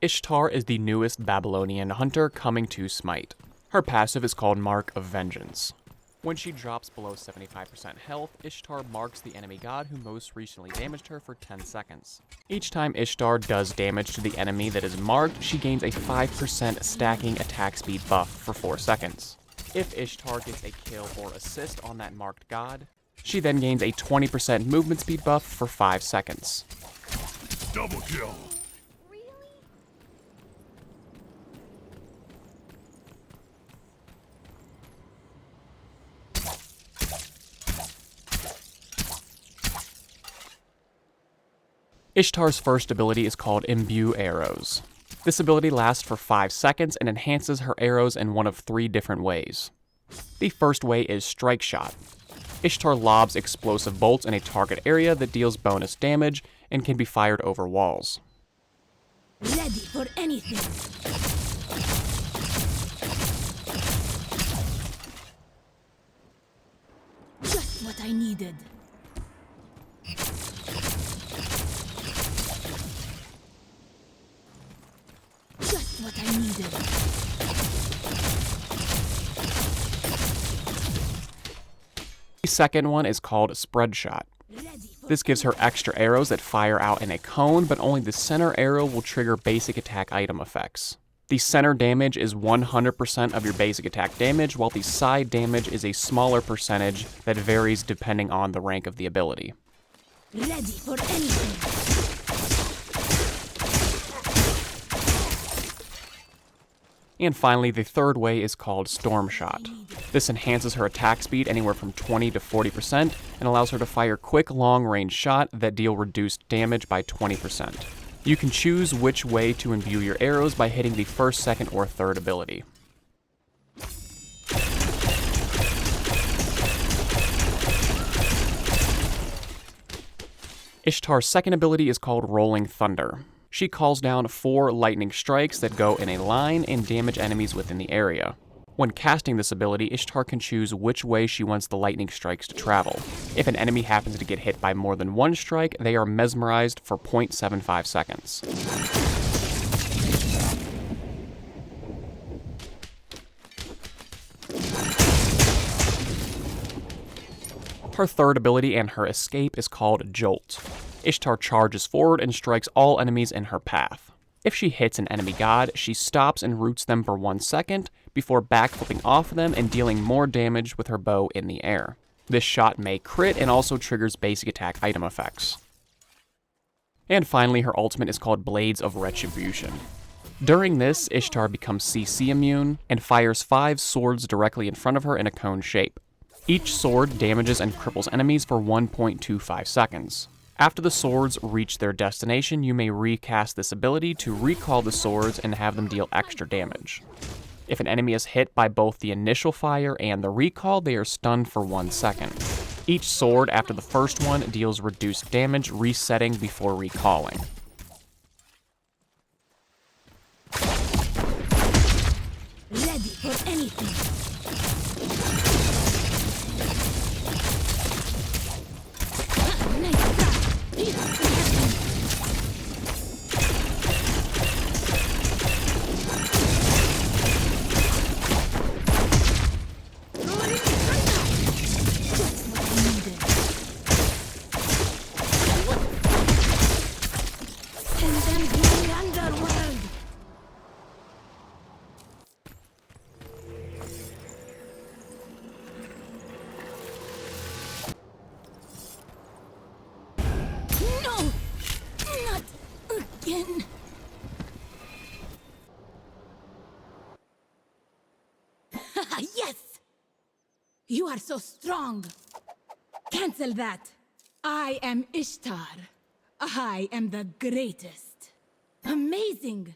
Ishtar is the newest Babylonian hunter coming to SMITE. Her passive is called Mark of Vengeance. When she drops below 75% health, Ishtar marks the enemy god who most recently damaged her for 10 seconds. Each time Ishtar does damage to the enemy that is marked, she gains a 5% stacking attack speed buff for 4 seconds. If Ishtar gets a kill or assist on that marked god, she then gains a 20% movement speed buff for 5 seconds. Double kill! Ishtar's first ability is called Imbue arrows. This ability lasts for 5 seconds and enhances her arrows in one of 3 different ways. The first way is Strike Shot. Ishtar lobs explosive bolts in a target area that deals bonus damage and can be fired over walls. Ready for anything. Just what I needed. Just what I needed. The second one is called Spread Shot. This gives her extra arrows that fire out in a cone, but only the center arrow will trigger basic attack item effects. The center damage is 100% of your basic attack damage, while the side damage is a smaller percentage that varies depending on the rank of the ability. Ready for anything. And finally, the third way is called Storm Shot. This enhances her attack speed anywhere from 20 to 40% and allows her to fire quick long-range shots that deal reduced damage by 20%. You can choose which way to imbue your arrows by hitting the first, second, or third ability. Ishtar's second ability is called Rolling Thunder. She calls down 4 lightning strikes that go in a line and damage enemies within the area. When casting this ability, Ishtar can choose which way she wants the lightning strikes to travel. If an enemy happens to get hit by more than 1 strike, they are mesmerized for 0.75 seconds. Her third ability and her escape is called Jolt. Ishtar charges forward and strikes all enemies in her path. If she hits an enemy god, she stops and roots them for 1 second before backflipping off them and dealing more damage with her bow in the air. This shot may crit and also triggers basic attack item effects. And finally, her ultimate is called Blades of Retribution. During this, Ishtar becomes CC immune and fires 5 swords directly in front of her in a cone shape. Each sword damages and cripples enemies for 1.25 seconds. After the swords reach their destination, you may recast this ability to recall the swords and have them deal extra damage. If an enemy is hit by both the initial fire and the recall, they are stunned for 1 second. Each sword after the first one deals reduced damage, resetting before recalling. Ready for anything. Yes! You are so strong. Cancel that. I am Ishtar. I am the greatest. Amazing.